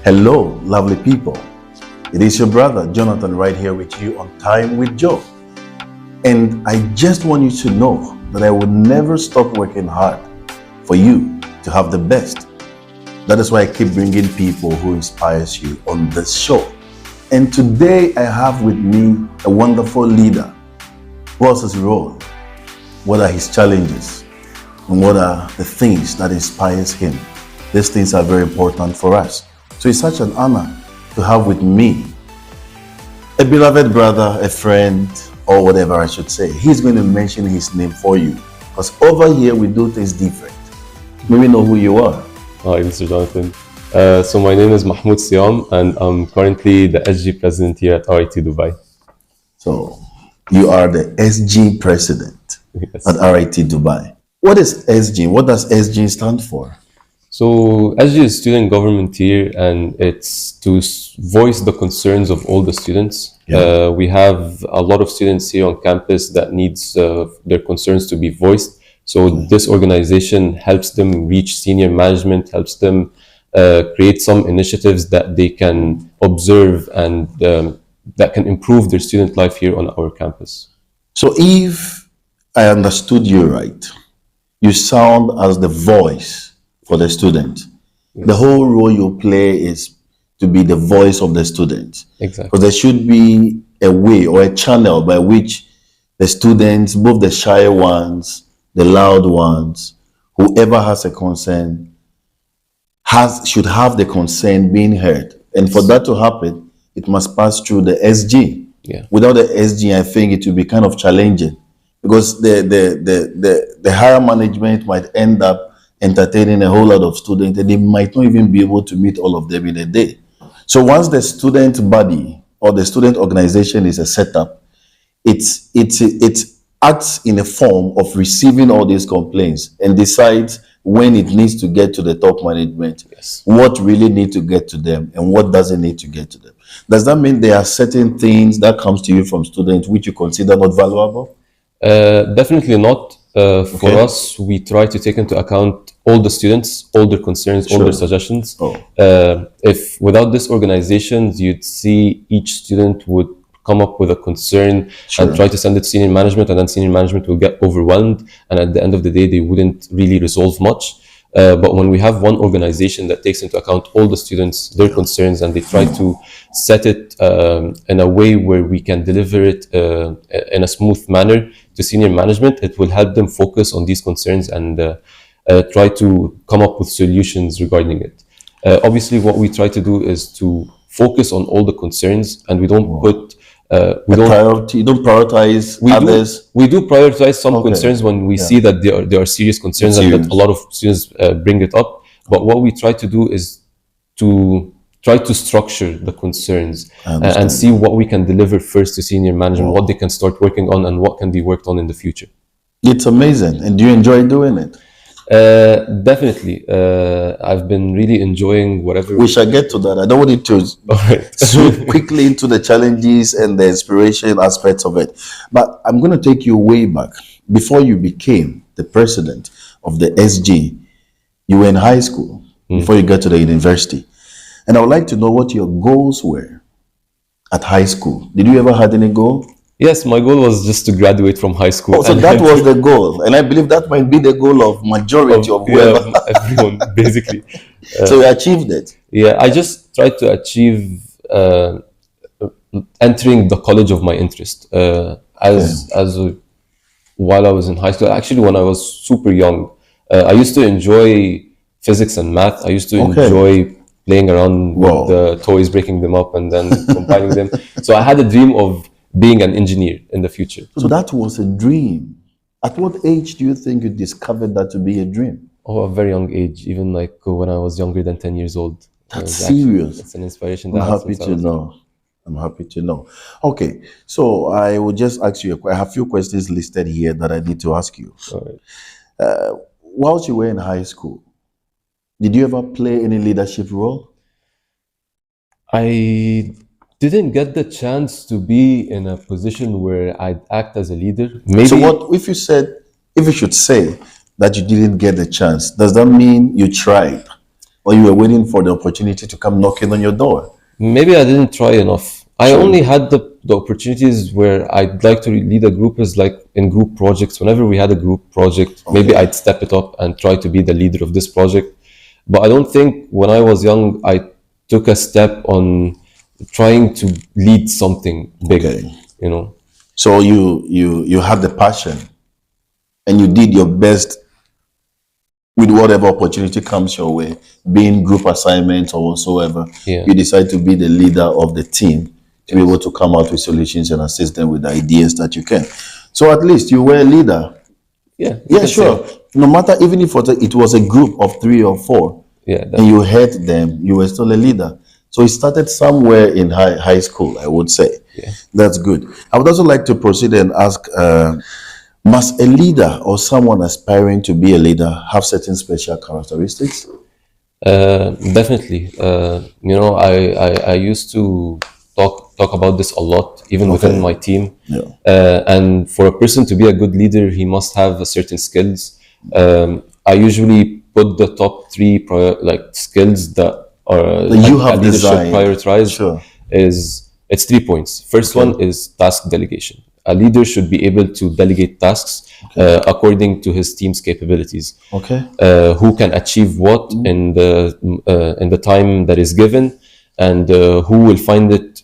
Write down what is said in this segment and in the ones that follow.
Hello, lovely people. It is your brother Jonathan right here with you on Time with Joe. And I just want you to know that I will never stop working hard for you to have the best. That is why I keep bringing people who inspires you on this show. And today I have with me a wonderful leader. What's his role? What are his challenges? And what are the things that inspires him? These things are very important for us. So it's such an honor to have with me a beloved brother, a friend, or whatever I should say. He's going to mention his name for you, because over here we do things different. Maybe know who you are. Hi, Mr. Jonathan. So my name is Mahmoud and I'm currently the SG president here at RIT Dubai. So you are the SG president at RIT Dubai. What is SG? What does SG stand for? So SG is student government here, and it's to voice the concerns of all the students. Yeah. We have a lot of students here on campus that needs their concerns to be voiced. So this organization helps them reach senior management, helps them create some initiatives that they can observe and that can improve their student life here on our campus. So if I understood you right, you sound as the voice for the student. Yes. The whole role you play is to be the voice of the student. Exactly. Because there should be a way or a channel by which the students, both the shy ones, the loud ones, whoever has a concern, should have the concern being heard. And for that to happen, it must pass through the SG. Yeah. Without the SG, I think it will be kind of challenging, because the higher management might end up entertaining a whole lot of students, and they might not even be able to meet all of them in a day. So once the student body or the student organization is a setup, it acts in a form of receiving all these complaints and decides when it needs to get to the top management, yes, what really need to get to them and what doesn't need to get to them. Does that mean there are certain things that comes to you from students which you consider not valuable? Definitely not. For us, we try to take into account all the students, all their concerns, all their suggestions. If without this organization, you'd see each student would come up with a concern and try to send it to senior management, and then senior management will get overwhelmed, and at the end of the day, they wouldn't really resolve much. But when we have one organization that takes into account all the students, their concerns, and they try to set it in a way where we can deliver it in a smooth manner to senior management, it will help them focus on these concerns and try to come up with solutions regarding it. Obviously, what we try to do is to focus on all the concerns, and we don't put you don't prioritize others. We do prioritize some concerns when we see that there are serious concerns and that a lot of students bring it up. But what we try to do is to try to structure the concerns and see what we can deliver first to senior management, what they can start working on, and what can be worked on in the future. It's amazing. And do you enjoy doing it? Definitely. I've been really enjoying whatever. We shall get to that. I don't want it to swoop quickly into the challenges and the inspiration aspects of it. But I'm going to take you way back. Before you became the president of the SG, you were in high school before you got to the university. And I would like to know what your goals were at high school. Did you ever had any goal? Yes, my goal was just to graduate from high school. Oh, so that was the goal. And I believe that might be the goal of majority of whoever. Everyone, basically. So you achieved it? Yeah, I just tried to achieve entering the college of my interest. While I was in high school, actually when I was super young, I used to enjoy physics and math. I used to enjoy playing around with the toys, breaking them up and then compiling them. So I had a dream of being an engineer in the future. So that was a dream. At what age do you think you discovered that to be a dream? Oh, a very young age, even like when I was younger than 10 years old. That's serious. It's an inspiration. I'm happy to know. I'm happy to know. Okay, so I will just ask you, I have a few questions listed here that I need to ask you. All right. Whilst you were in high school, did you ever play any leadership role? I didn't get the chance to be in a position where I'd act as a leader. Maybe. So what if you should say that you didn't get the chance, does that mean you tried? or you were waiting for the opportunity to come knocking on your door? Maybe I didn't try enough. I Sure. only had the opportunities where I'd like to lead a group is like in group projects. Whenever we had a group project, maybe I'd step it up and try to be the leader of this project. But I don't think when I was young, I took a step on trying to lead something bigger, Okay. you know. So you had the passion, and you did your best with whatever opportunity comes your way, being group assignments or whatsoever. Yeah. You decide to be the leader of the team to be able to come out with solutions and assist them with the ideas that you can. So at least you were a leader. Yeah. Yeah, sure. No matter, even if it was a group of 3 or 4, Yeah. and you had them, you were still a leader. So it started somewhere in high school, I would say. Yeah. That's good. I would also like to proceed and ask, must a leader or someone aspiring to be a leader have certain special characteristics? Definitely. You know, I used to talk about this a lot, even within my team. Yeah. And for a person to be a good leader, he must have a certain skills. I usually put the top 3 skills that are That you like have a leader should designed. prioritize. Sure. It's 3 points. First one is task delegation. A leader should be able to delegate tasks according to his team's capabilities. Okay. Who can achieve what in the time that is given, and who will find it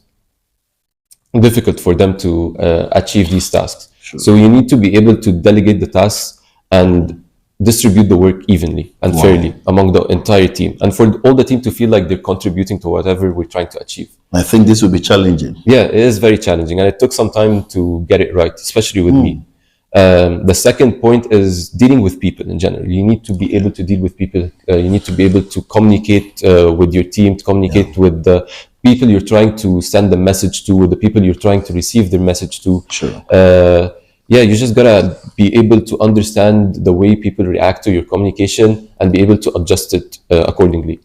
difficult for them to achieve these tasks. Sure. So you need to be able to delegate the tasks and distribute the work evenly and fairly among the entire team, and for all the team to feel like they're contributing to whatever we're trying to achieve. I think this will be challenging. Yeah, it is very challenging, and it took some time to get it right, especially with me. The second point is dealing with people in general. You need to be able to deal with people. You need to be able to communicate with your team, to communicate with the people you're trying to send the message to, with the people you're trying to receive their message to. Sure. Yeah, you just gotta be able to understand the way people react to your communication and be able to adjust it accordingly.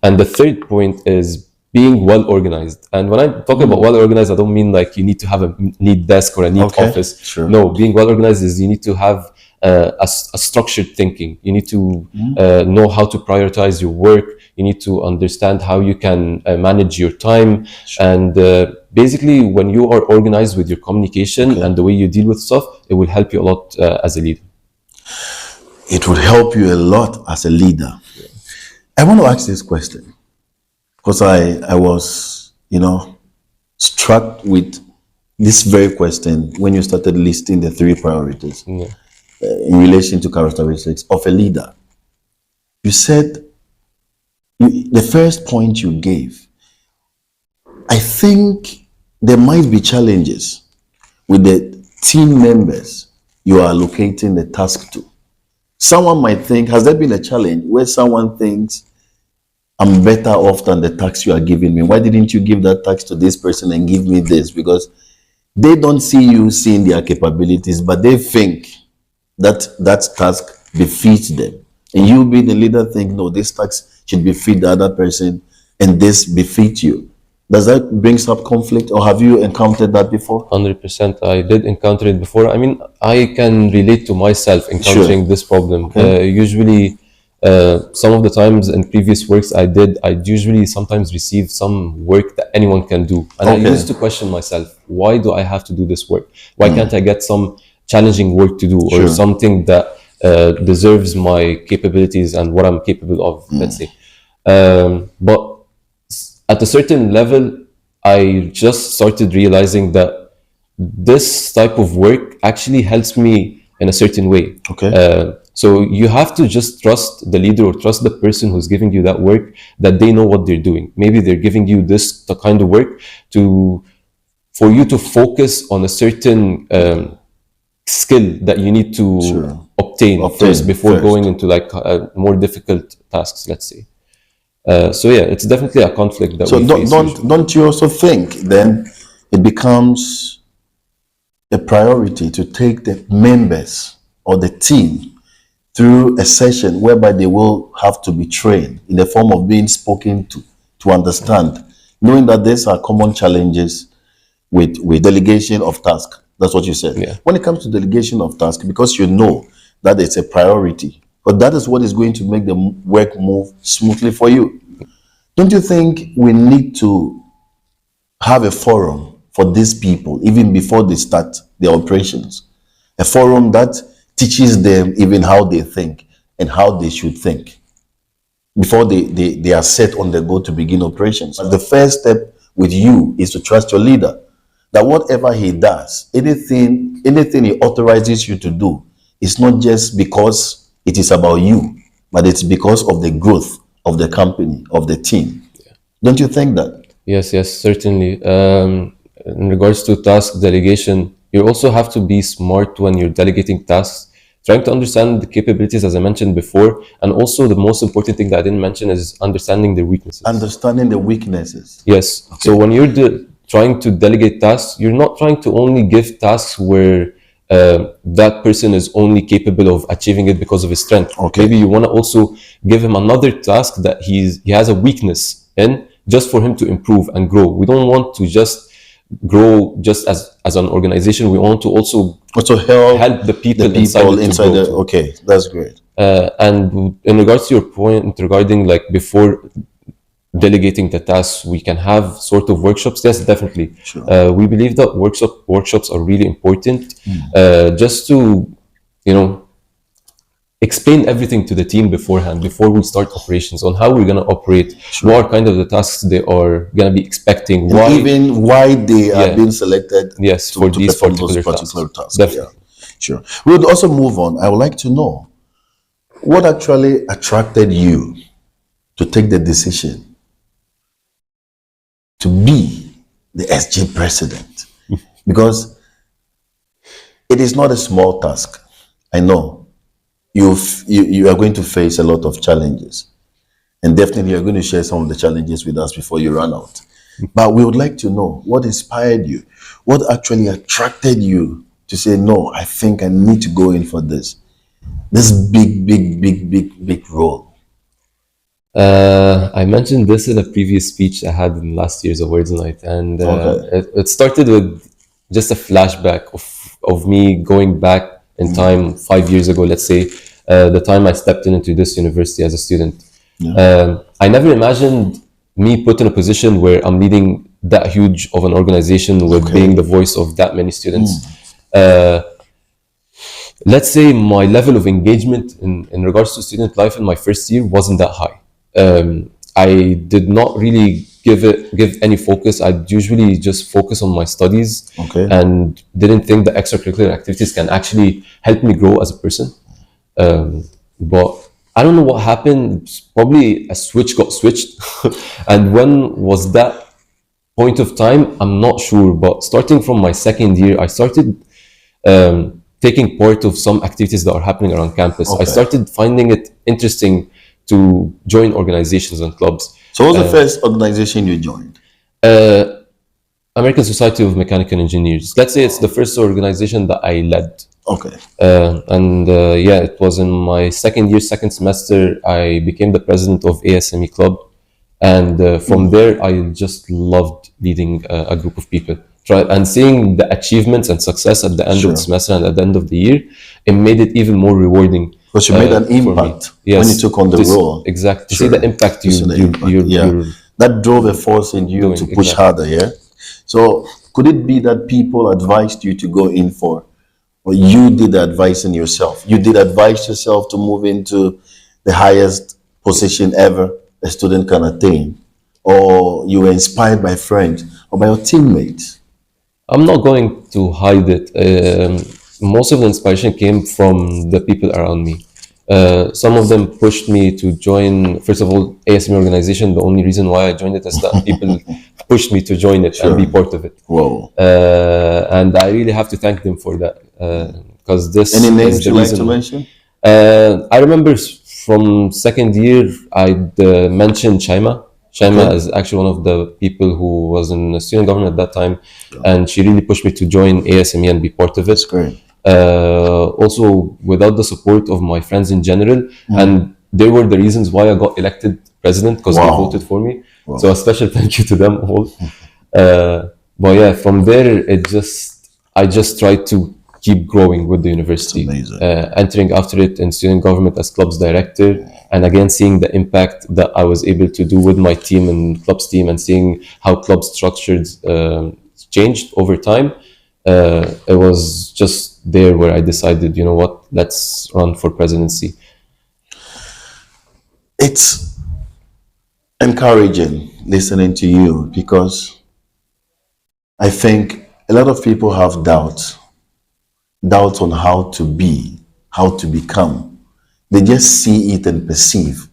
And the third point is being well organized. And when I talk about well organized, I don't mean like you need to have a neat desk or a neat office. Sure. No, being well organized is you need to have a structured thinking. You need to know how to prioritize your work. You need to understand how you can manage your time. And basically, when you are organized with your communication and the way you deal with stuff, it will help you a lot as a leader. It would help you a lot as a leader. I want to ask this question because I was, struck with this very question when you started listing the 3 priorities in relation to characteristics of a leader. You said the first point you gave, I think there might be challenges with the team members you are allocating the task to. Someone might think, has there been a challenge where someone thinks, I'm better off than the task you are giving me? Why didn't you give that task to this person and give me this? Because they don't see you seeing their capabilities, but they think that task befits them. And you be the leader think, no, this task should befit the other person and this befit you. Does that bring up conflict, or have you encountered that before? 100%. I did encounter it before. I mean, I can relate to myself encountering this problem. Usually, some of the times in previous works I'd usually sometimes receive some work that anyone can do. And I used to question myself, why do I have to do this work? Why can't I get some challenging work to do, or something that deserves my capabilities and what I'm capable of, let's say. But at a certain level, I just started realizing that this type of work actually helps me in a certain way. So you have to just trust the leader or trust the person who's giving you that work, that they know what they're doing. Maybe they're giving you this kind of work for you to focus on a certain skill that you need to obtain first before going into like more difficult tasks, let's say. So yeah, it's definitely a conflict that we face. So don't you also think then it becomes a priority to take the members or the team through a session whereby they will have to be trained in the form of being spoken to understand, knowing that these are common challenges with delegation of task? That's what you said. When it comes to delegation of task, because you know that it's a priority But that is what is going to make the work move smoothly for you. Don't you think we need to have a forum for these people even before they start their operations? A forum that teaches them even how they think and how they should think before they are set on the go to begin operations. The first step with you is to trust your leader, that whatever he does, anything he authorizes you to do, is not just because it is about you, but it's because of the growth of the company, of the team. Yeah. Don't you think that? Yes, certainly. In regards to task delegation, you also have to be smart when you're delegating tasks, trying to understand the capabilities, as I mentioned before, and also the most important thing that I didn't mention is understanding the weaknesses. Understanding the weaknesses. Yes. Okay. So when you're trying to delegate tasks, you're not trying to only give tasks where that person is only capable of achieving it because of his strength. Okay. Maybe you want to also give him another task that he has a weakness in, just for him to improve and grow. We don't want to just grow just as an organization. We want to also help the people inside the okay, that's great. And in regards to your point regarding like before delegating the tasks, we can have sort of workshops. Yes, definitely. Sure. We believe that workshops are really important, just to, explain everything to the team beforehand, before we start operations, on how we're going to operate, sure, what are kind of the tasks they are going to be expecting, why they are being selected, yes, for these particular tasks. Definitely. Yeah. Sure. We would also move on. I would like to know what actually attracted you to take the decision to be the SG president, because it is not a small task. I know you are going to face a lot of challenges, and definitely you're going to share some of the challenges with us before you run out. But we would like to know what inspired you, what actually attracted you to say, no, I think I need to go in for this big role. I mentioned this in a previous speech I had in last year's awards night, and it started with just a flashback of me going back in time 5 years ago, let's say, the time I stepped into this university as a student. Yeah. I never imagined me put in a position where I'm leading that huge of an organization with being the voice of that many students. Let's say my level of engagement in regards to student life in my first year wasn't that high. I did not really give any focus. I'd usually just focus on my studies, and didn't think the extracurricular activities can actually help me grow as a person. But I don't know what happened. Probably a switch got switched. And when was that point of time? I'm not sure. But starting from my second year, I started taking part of some activities that are happening around campus. I started finding it interesting to join organizations and clubs. So what was the first organization you joined? American Society of Mechanical Engineers. Let's say it's the first organization that I led. Okay. It was in my second semester, I became the president of ASME Club. And from there, I just loved leading a group of people. And seeing the achievements and success at the end of the semester and at the end of the year, it made it even more rewarding. Because you made an impact when you took on the role. Exactly. To see the impact that drove a force in you to push harder, yeah? So could it be that people advised you to go in for, or you did the advising yourself? You did advise yourself to move into the highest position ever a student can attain? Or you were inspired by friends or by your teammates? I'm not going to hide it. Most of the inspiration came from the people around me. Some of them pushed me to join, first of all, ASME organization. The only reason why I joined it is that people pushed me to join it and be part of it. Whoa. And I really have to thank them for that. Because this Any names you like to mention? I remember from second year, I'd mentioned Shaima. Shaima is actually one of the people who was in student government at that time, and she really pushed me to join ASME and be part of it. That's great. Also, without the support of my friends in general, and they were the reasons why I got elected president, because they voted for me. So a special thank you to them all. But yeah, from there, I just tried to keep growing with the university, entering after it in student government as clubs director, and again seeing the impact that I was able to do with my team and clubs team, and seeing how club structures changed over time. It was just there where I decided, you know what, let's run for presidency. It's encouraging listening to you, because I think a lot of people have doubts on how to be, how to become. They just see it and perceive.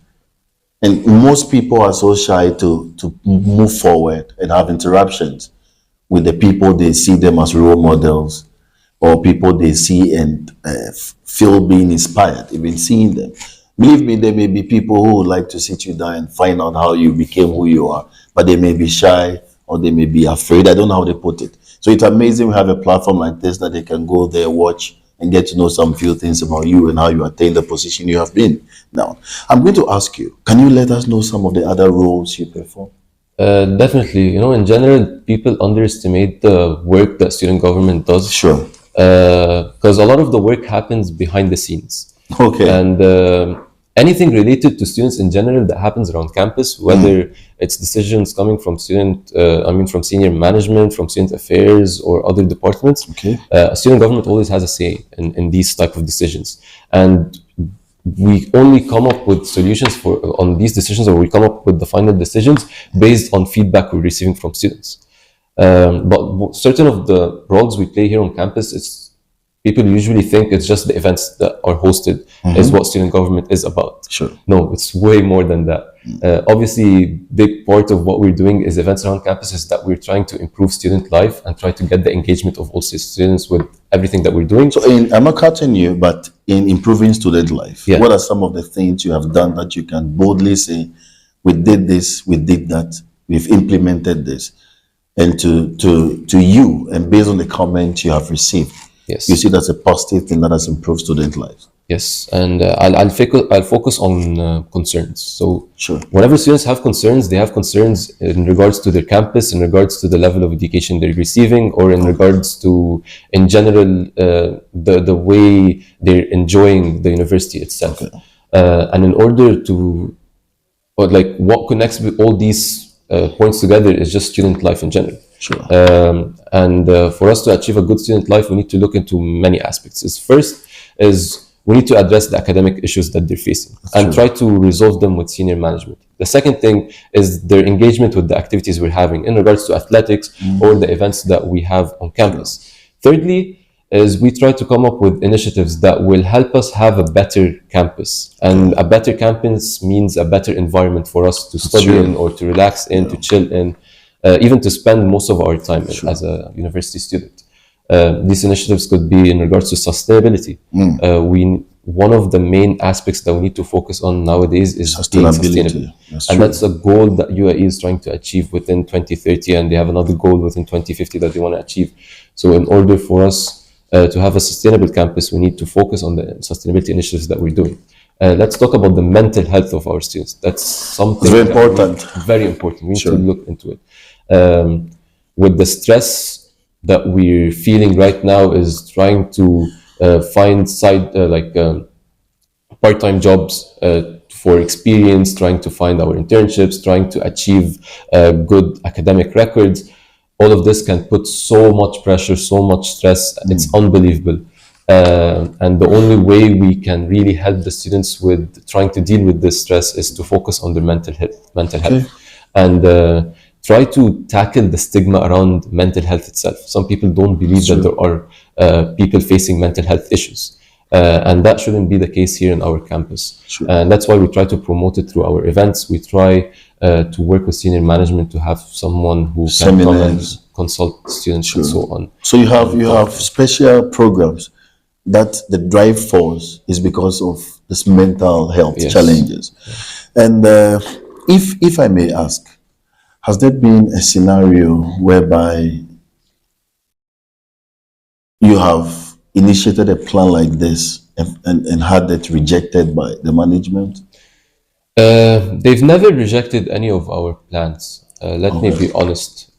And most people are so shy to move forward and have interactions with the people they see them as role models, or people they see and feel being inspired, even seeing them. Believe me, there may be people who would like to sit you down and find out how you became who you are, but they may be shy or they may be afraid. I don't know how they put it. So it's amazing we have a platform like this that they can go there, watch, and get to know some few things about you and how you attain the position you have been. Now, I'm going to ask you, can you let us know some of the other roles you perform? Definitely. You know, in general, people underestimate the work that student government does. Sure. Because a lot of the work happens behind the scenes. Okay. And anything related to students in general that happens around campus, whether it's decisions coming from from senior management, from student affairs, or other departments, okay. Student government always has a say in these type of decisions. And we only come up with solutions on these decisions, or we come up with the final decisions based on feedback we're receiving from students. But certain of the roles we play here on campus, people usually think it's just the events that are hosted is what student government is about. Sure. No, it's way more than that. Obviously, big part of what we're doing is events around campus, is that we're trying to improve student life and try to get the engagement of all students with everything that we're doing. So I'm not cutting you, but in improving student life, what are some of the things you have done that you can boldly say, we did this, we did that, we've implemented this, and to you, and based on the comments you have received, yes, you see that's a positive thing that has improved student lives? Yes, and I'll focus on concerns. So sure, whenever students have concerns, they have concerns in regards to their campus, in regards to the level of education they're receiving, or in regards to, in general, the way they're enjoying the university itself. Okay. And in order to, what connects with all these points together is just student life in general. Sure. And for us to achieve a good student life, we need to look into many aspects. First is we need to address the academic issues that they're facing and try to resolve them with senior management. The second thing is their engagement with the activities we're having in regards to athletics or the events that we have on campus. Thirdly is we try to come up with initiatives that will help us have a better campus. And a better campus means a better environment for us to study in, or to relax in, to chill in, even to spend most of our time as a university student. These initiatives could be in regards to sustainability. One of the main aspects that we need to focus on nowadays is being sustainable. That's a goal that UAE is trying to achieve within 2030, and they have another goal within 2050 that they want to achieve. So in order for us to have a sustainable campus, we need to focus on the sustainability initiatives that we're doing. Let's talk about the mental health of our students. That's something very important. Very important. We need to look into it. With the stress that we're feeling right now, is trying to find part-time jobs for experience, trying to find our internships, trying to achieve good academic records. All of this can put so much pressure, so much stress. It's unbelievable. And the only way we can really help the students with trying to deal with this stress is to focus on their mental health. And try to tackle the stigma around mental health itself. Some people don't believe that there are people facing mental health issues. And that shouldn't be the case here in our campus. And that's why we try to promote it through our events. We try to work with senior management to have someone who can come and consult students and so on. So you have special programs that the drive force is because of this mental health challenges. And if I may ask, has there been a scenario whereby you have initiated a plan like this and had it rejected by the management? They've never rejected any of our plans. Let me be honest.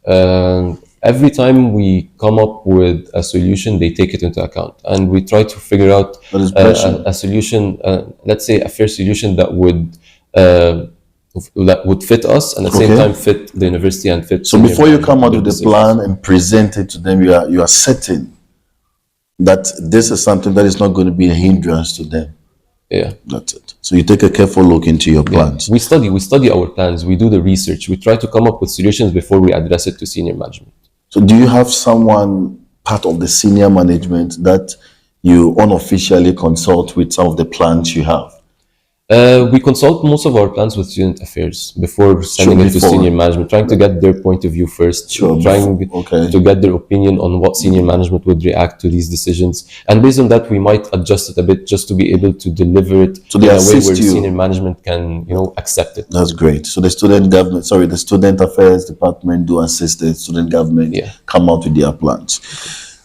every time we come up with a solution, they take it into account, and we try to figure out a solution, let's say a fair solution that would fit us and at the same time fit the university and fit. So before you come out with the plan and present it to them, you are certain that this is something that is not going to be a hindrance to them. Yeah, that's it. So you take a careful look into your plans. We study our plans. We do the research. We try to come up with solutions before we address it to senior management. So do you have someone part of the senior management that you unofficially consult with some of the plans you have? We consult most of our plans with student affairs before sending it to senior management, trying to get their point of view first, trying to get their opinion on what senior management would react to these decisions. And based on that, we might adjust it a bit just to be able to deliver it in a way where senior management can, accept it. That's great. So the student affairs department do assist the student government come out with their plans.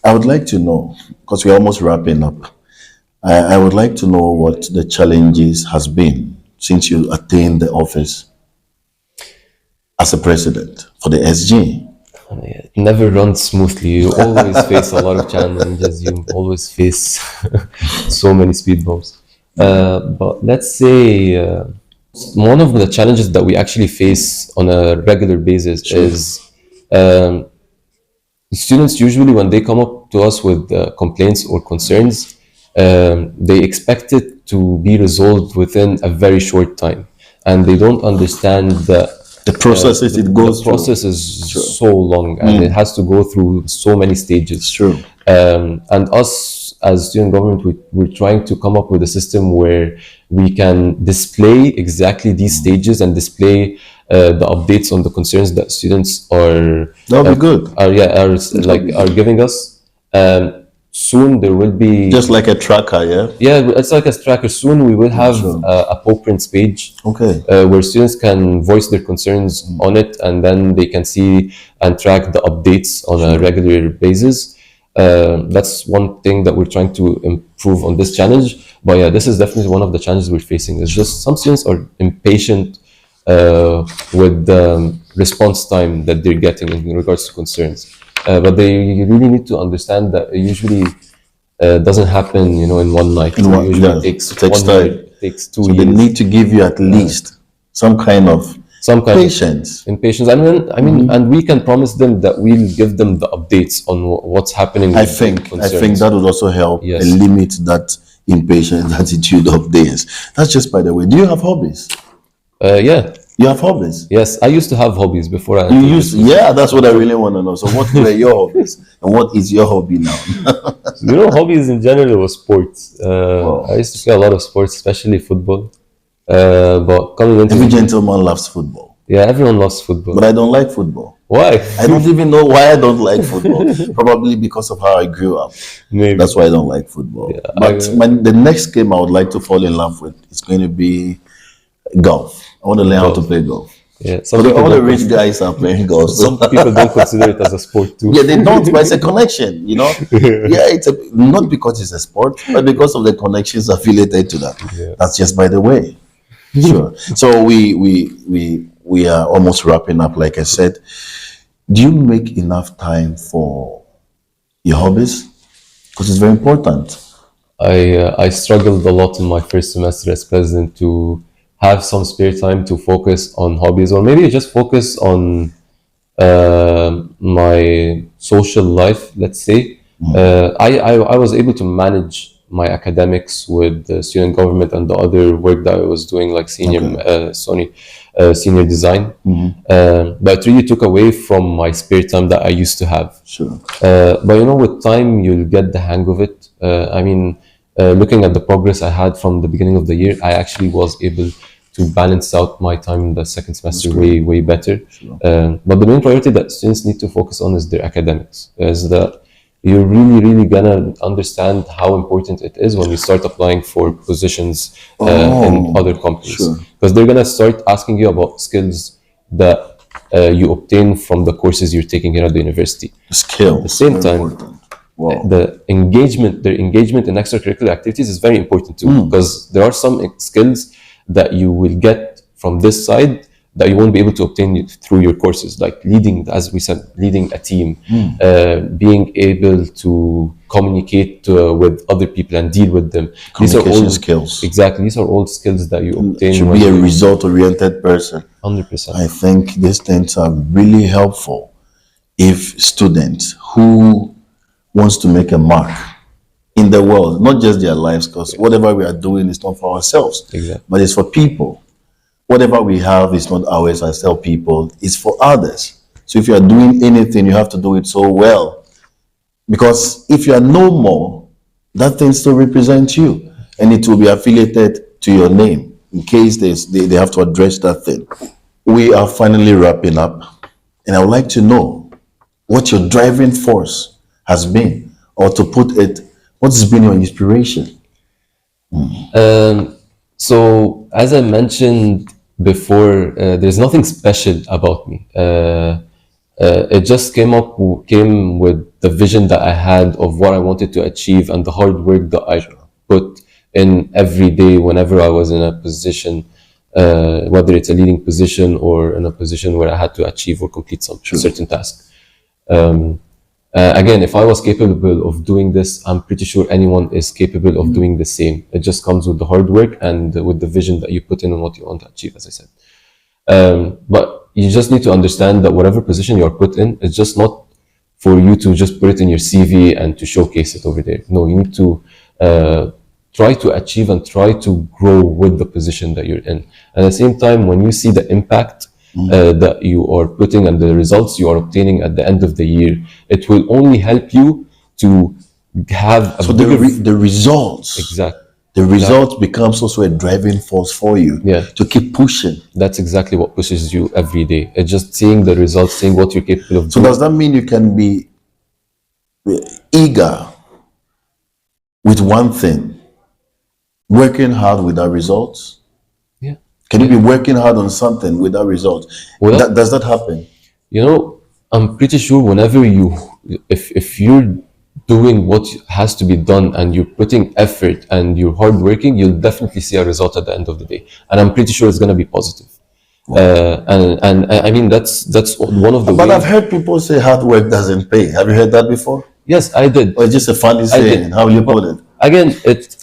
I would like to know, because we're almost wrapping up, I would like to know what the challenges has been since you attained the office as a president for the SG. It never runs smoothly. You always face a lot of challenges. You always face so many speed bumps. But let's say one of the challenges that we actually face on a regular basis is students usually, when they come up to us with complaints or concerns, they expect it to be resolved within a very short time, and they don't understand that the processes it goes through. The process is so long, and it has to go through so many stages. True. And us as student government, we're trying to come up with a system where we can display exactly these stages and display the updates on the concerns that students are giving us. Soon there will be just like a tracker, it's like a tracker. Soon we will have a PoPrints page, where students can voice their concerns on it, and then they can see and track the updates on a regular basis. That's one thing that we're trying to improve on this challenge. But this is definitely one of the challenges we're facing. It's just some students are impatient with the response time that they're getting in regards to concerns. But they really need to understand that it usually doesn't happen, in one night. It usually takes time. It takes 2 years. So they need to give you at least some kind of patience. And we can promise them that we'll give them the updates on what's happening. I think that would also help limit that impatient attitude of theirs. That's just by the way. Do you have hobbies? You have hobbies? Yes, I used to have hobbies before. That's what I really want to know. So what were your hobbies? And what is your hobby now? Hobbies in general was sports. I used to play a lot of sports, especially football. But coming into every gentleman loves football. Yeah, everyone loves football. But I don't like football. Why? I don't even know why I don't like football. Probably because of how I grew up. Maybe. That's why I don't like football. Yeah, but the next game I would like to fall in love with is going to be golf. I want to learn how to play golf. Yeah, all the rich guys are playing golf. Some people don't consider it as a sport too. Yeah, they don't, but it's a connection, it's not because it's a sport, but because of the connections affiliated to that. Yeah. That's just by the way. Sure. So we are almost wrapping up. Like I said, do you make enough time for your hobbies? Because it's very important. I struggled a lot in my first semester as president to have some spare time to focus on hobbies, or maybe just focus on my social life, let's say. I was able to manage my academics with the student government and the other work that I was doing, like senior design. But it really took away from my spare time that I used to have. Sure. But with time, you'll get the hang of it. Looking at the progress I had from the beginning of the year, I actually was able to balance out my time in the second semester way better. Sure. But the main priority that students need to focus on is their academics. Is that you're really gonna understand how important it is when you start applying for positions in other companies. Because they're gonna start asking you about skills that you obtain from the courses you're taking here at the university. Skills. At the same time, their engagement in extracurricular activities is very important too, because there are some skills that you will get from this side that you won't be able to obtain through your courses, like leading, as we said, leading a team, being able to communicate with other people and deal with them. These are all skills. Exactly, these are all skills that you obtain. Should be a result-oriented person. 100%. I think these things are really helpful if students who wants to make a mark in the world, not just their lives, because whatever we are doing is not for ourselves, but it's for people. Whatever we have is not ours, I tell people, it's for others. So if you are doing anything, you have to do it so well. Because if you are no more, that thing still represents you. And it will be affiliated to your name in case they have to address that thing. We are finally wrapping up. And I would like to know what your driving force has been. Or to put it, what's been your inspiration? So as I mentioned before, there's nothing special about me. It just came with the vision that I had of what I wanted to achieve and the hard work that I put in every day whenever I was in a position, whether it's a leading position or in a position where I had to achieve or complete some certain task. Again, if I was capable of doing this, I'm pretty sure anyone is capable of doing the same. It just comes with the hard work and with the vision that you put in and what you want to achieve, as I said. But you just need to understand that whatever position you're put in, it's just not for you to just put it in your CV and to showcase it over there. No, you need to try to achieve and try to grow with the position that you're in. At the same time, when you see the impact that you are putting and the results you are obtaining at the end of the year, it will only help you to have a the results. Exactly. The result becomes also a driving force for you to keep pushing. That's exactly what pushes you every day. It's just seeing the results, seeing what you're capable of doing. So does that mean you can be eager with one thing, working hard without results? Yeah. Can you be working hard on something without results? Does that happen? You know, I'm pretty sure whenever if you're doing what has to be done and you're putting effort and you're hardworking, you'll definitely see a result at the end of the day. And I'm pretty sure it's going to be positive. And I mean, that's one of the But I've heard people say hard work doesn't pay. Have you heard that before? Yes, I did. Or it's just a funny saying? How will you put it? Again,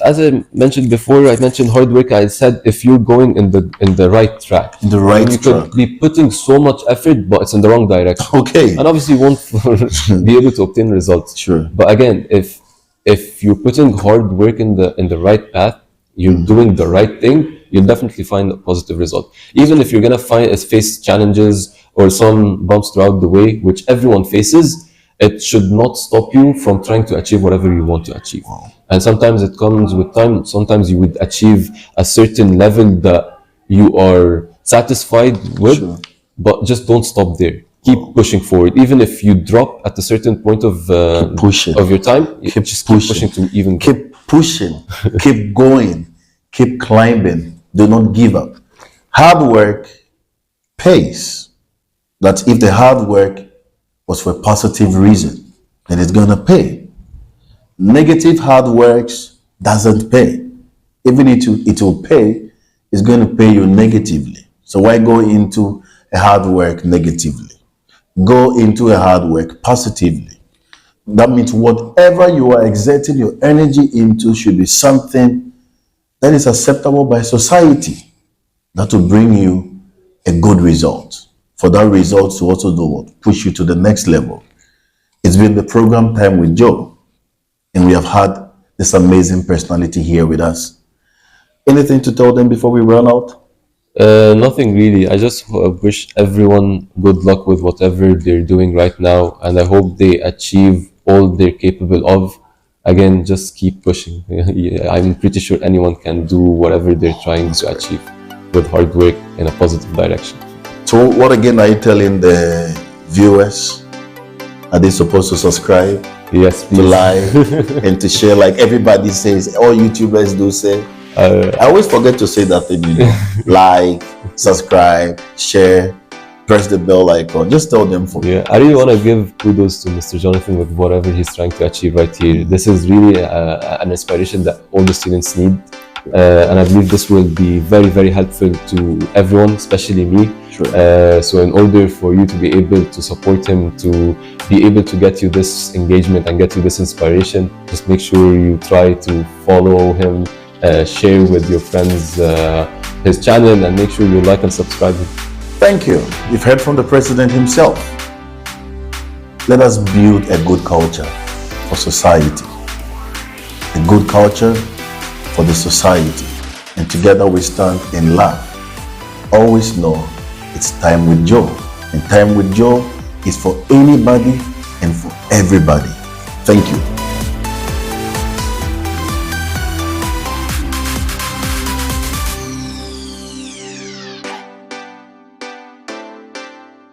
as I mentioned before, I mentioned hard work. I said if you're going in the right track, you could be putting so much effort, but it's in the wrong direction. Okay. And obviously, you won't be able to obtain results. Sure. But again, if you're putting hard work in the right path, you're doing the right thing, you'll definitely find a positive result. Even if you're gonna face challenges or some bumps throughout the way, which everyone faces, it should not stop you from trying to achieve whatever you want to achieve. And sometimes it comes with time. Sometimes you would achieve a certain level that you are satisfied with, but just don't stop there. Keep pushing forward. Even if you drop at a certain point of your time, keep pushing to even keep pushing, keep going, keep climbing. Do not give up. Hard work pays. That if the hard work was for a positive reason, then it's gonna pay. Negative hard works doesn't pay. Even if it will pay, it's going to pay you negatively. So why go into a hard work negatively? Go into a hard work positively. That means whatever you are exerting your energy into should be something that is acceptable by society. That will bring you a good result. For that result to also do what? Push you to the next level. It's been the program Time with Joe. And we have had this amazing personality here with us. Anything to tell them before we run out? Nothing really. I just wish everyone good luck with whatever they're doing right now. And I hope they achieve all they're capable of. Again, just keep pushing. I'm pretty sure anyone can do whatever they're trying to achieve with hard work in a positive direction. So what again are you telling the viewers? Are they supposed to subscribe? Yes, please. To like and to share, like everybody says, all YouTubers do say. I always forget to say that thing, like, subscribe, share, press the bell icon. Just tell them for me. Yeah, I really want to give kudos to Mr. Jonathan with whatever he's trying to achieve right here. This is really an inspiration that all the students need. And I believe this will be very, very helpful to everyone, especially me. Sure. So in order for you to be able to support him, to be able to get you this engagement and get you this inspiration, just make sure you try to follow him, share with your friends his channel, and make sure you like and subscribe. Thank you. You've heard from the president himself. Let us build a good culture for society. A good culture for the society. And together we stand in love. Always know it's Time with Joe. And Time with Joe is for anybody and for everybody. Thank you.